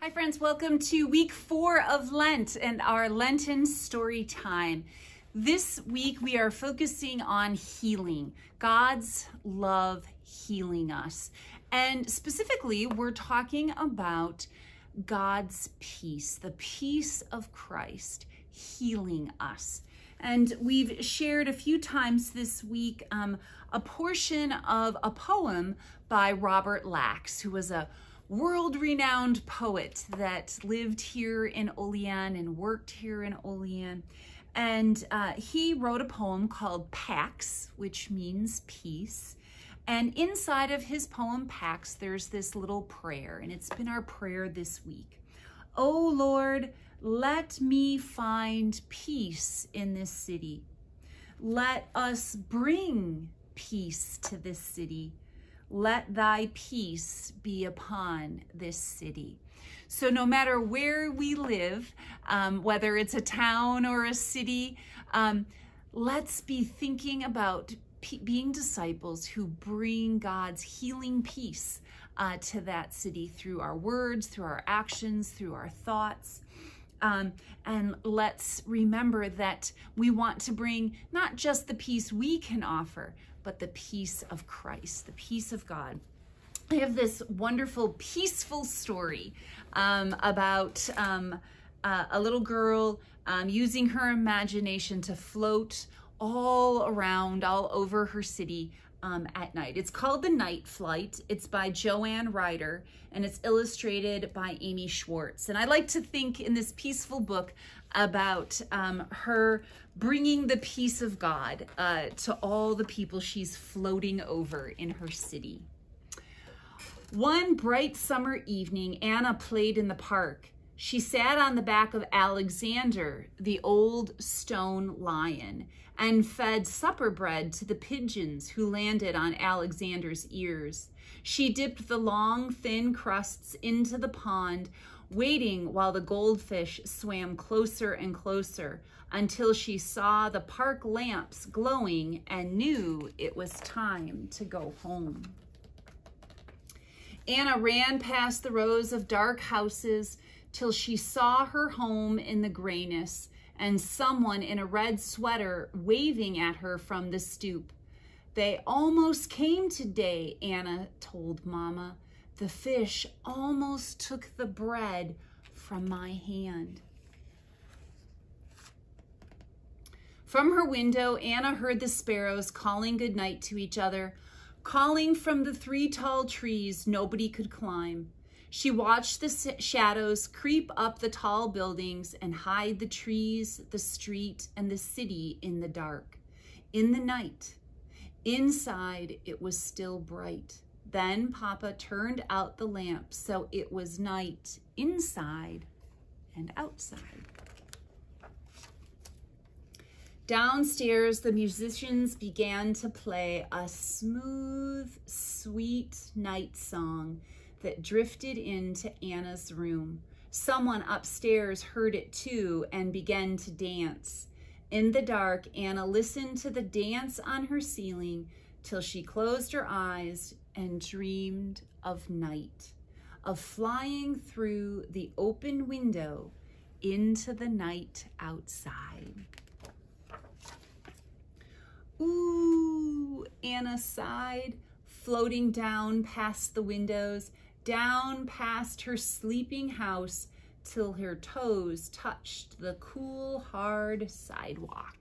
Hi friends, welcome to week 4 of Lent and our Lenten story time. This week we are focusing on healing, God's love healing us. And specifically, we're talking about God's peace, the peace of Christ healing us. And we've shared a few times this week a portion of a poem by Robert Lax, who was a world-renowned poet that lived here in Olean and worked here in Olean. And he wrote a poem called Pax, which means peace. And inside of his poem Pax, there's this little prayer, and it's been our prayer this week. Oh Lord, let me find peace in this city. Let us bring peace to this city. Let thy peace be upon this city. So no matter where we live, whether it's a town or a city, let's be thinking about being disciples who bring God's healing peace to that city through our words, through our actions, through our thoughts. And let's remember that we want to bring not just the peace we can offer, but the peace of Christ, the peace of God. I have this wonderful, peaceful story about a little girl using her imagination to float all around, all over her city at night. It's called The Night Flight. It's by Joanne Ryder, and it's illustrated by Amy Schwartz. And I like to think in this peaceful book about her bringing the peace of God to all the people she's floating over in her city. One bright summer evening, Anna played in the park. She sat on the back of Alexander, the old stone lion, and fed supper bread to the pigeons who landed on Alexander's ears. She dipped the long, thin crusts into the pond, waiting while the goldfish swam closer and closer until she saw the park lamps glowing and knew it was time to go home. Anna ran past the rows of dark houses till she saw her home in the grayness and someone in a red sweater waving at her from the stoop. They almost came today, Anna told Mama. The fish almost took the bread from my hand. From her window, Anna heard the sparrows calling goodnight to each other, calling from the 3 tall trees nobody could climb. She watched the shadows creep up the tall buildings and hide the trees, the street, and the city in the dark. In the night, inside, it was still bright. Then Papa turned out the lamp so it was night inside and outside. Downstairs, the musicians began to play a smooth, sweet night song that drifted into Anna's room. Someone upstairs heard it too and began to dance. In the dark, Anna listened to the dance on her ceiling till she closed her eyes and dreamed of night, of flying through the open window into the night outside. Ooh, Anna sighed, floating down past the windows, down past her sleeping house, till her toes touched the cool, hard sidewalk.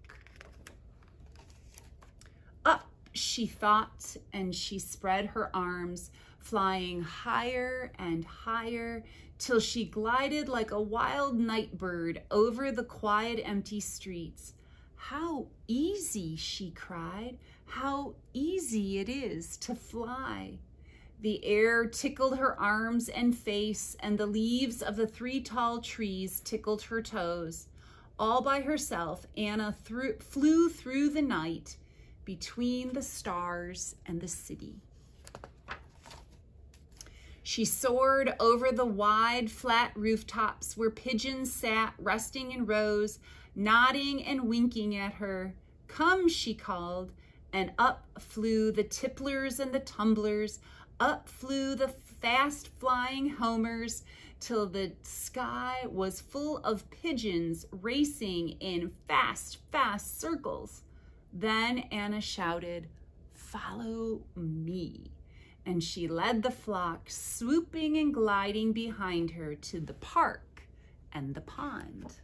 Up, she thought, and she spread her arms, flying higher and higher, till she glided like a wild night bird over the quiet, empty streets. How easy, she cried, how easy it is to fly. The air tickled her arms and face, and the leaves of the 3 tall trees tickled her toes. All by herself, Anna flew through the night between the stars and the city. She soared over the wide, flat rooftops where pigeons sat resting in rows, nodding and winking at her. Come, she called, and up flew the tipplers and the tumblers. Up flew the fast flying homers till the sky was full of pigeons racing in fast, fast circles. Then Anna shouted, "Follow me." And she led the flock, swooping and gliding behind her to the park and the pond.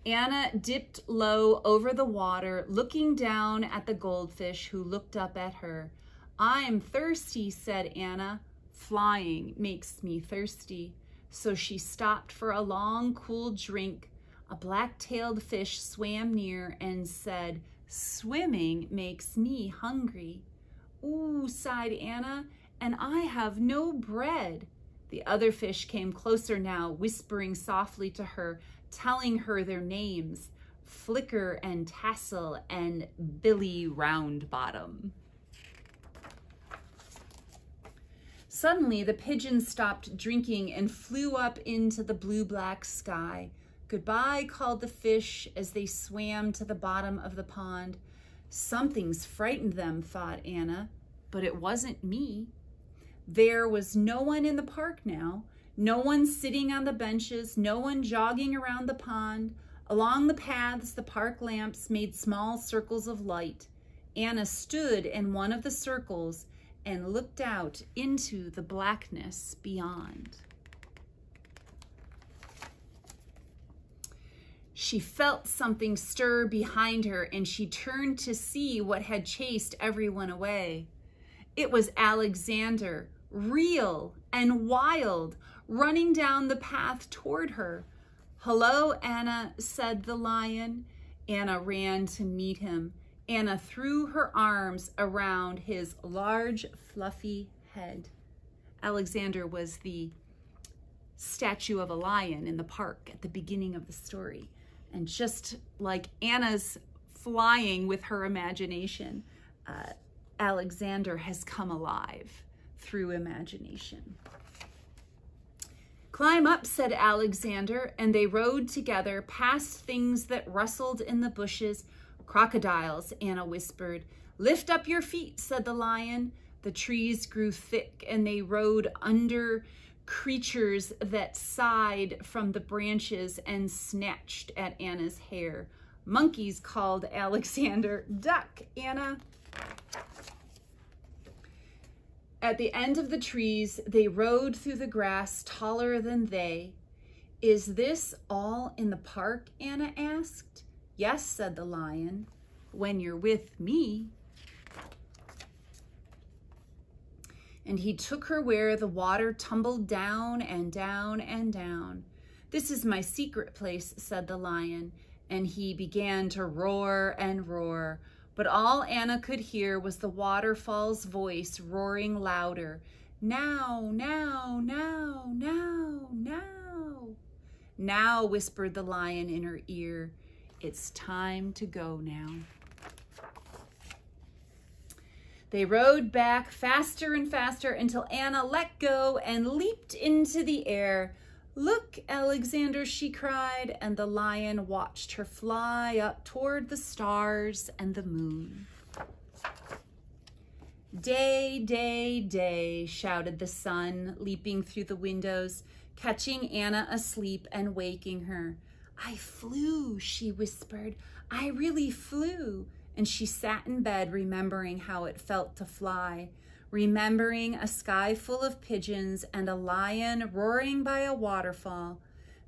Anna dipped low over the water, looking down at the goldfish who looked up at her. "I'm thirsty," said Anna. "Flying makes me thirsty." So she stopped for a long, cool drink. A black-tailed fish swam near and said, "Swimming makes me hungry." "Ooh," sighed Anna, "and I have no bread." The other fish came closer now, whispering softly to her, telling her their names, Flicker and Tassel and Billy Roundbottom. Suddenly, the pigeons stopped drinking and flew up into the blue-black sky. "Goodbye," called the fish as they swam to the bottom of the pond. "Something's frightened them," thought Anna, but it wasn't me. There was no one in the park now, no one sitting on the benches, no one jogging around the pond. Along the paths, the park lamps made small circles of light. Anna stood in one of the circles and looked out into the blackness beyond. She felt something stir behind her, and she turned to see what had chased everyone away. It was Alexander, real and wild, running down the path toward her. "Hello, Anna," said the lion. Anna ran to meet him. Anna threw her arms around his large, fluffy head. Alexander was the statue of a lion in the park at the beginning of the story. And just like Anna's flying with her imagination, Alexander has come alive through imagination. "Climb up," said Alexander, and they rode together past things that rustled in the bushes. "Crocodiles," Anna whispered. "Lift up your feet," said the lion. The trees grew thick, and they rode under creatures that sighed from the branches and snatched at Anna's hair. "Monkeys," called Alexander. "Duck, Anna." At the end of the trees, they rode through the grass taller than they. "Is this all in the park?" Anna asked. "Yes," said the lion, "when you're with me." And he took her where the water tumbled down and down and down. "This is my secret place," said the lion, and he began to roar and roar. But all Anna could hear was the waterfall's voice roaring louder. "Now, now, now, now, now." "Now," whispered the lion in her ear, "it's time to go now." They rode back faster and faster until Anna let go and leaped into the air. "Look, Alexander," she cried, and the lion watched her fly up toward the stars and the moon. "Day, day, day," shouted the sun, leaping through the windows, catching Anna asleep and waking her. "I flew," she whispered. "I really flew." And she sat in bed, remembering how it felt to fly, remembering a sky full of pigeons and a lion roaring by a waterfall.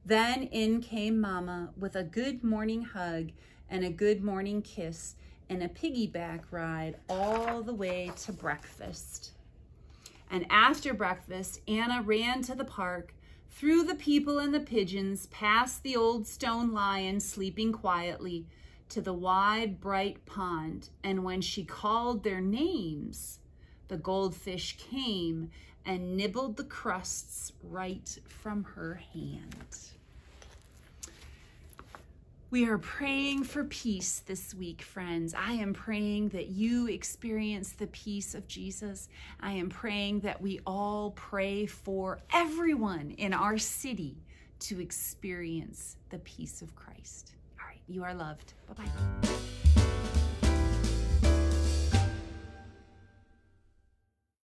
Then in came Mama with a good morning hug and a good morning kiss and a piggyback ride all the way to breakfast. And after breakfast, Anna ran to the park, through the people and the pigeons, past the old stone lion sleeping quietly, to the wide, bright pond. And when she called their names, the goldfish came and nibbled the crusts right from her hand. We are praying for peace this week, friends. I am praying that you experience the peace of Jesus. I am praying that we all pray for everyone in our city to experience the peace of Christ. All right, you are loved. Bye-bye.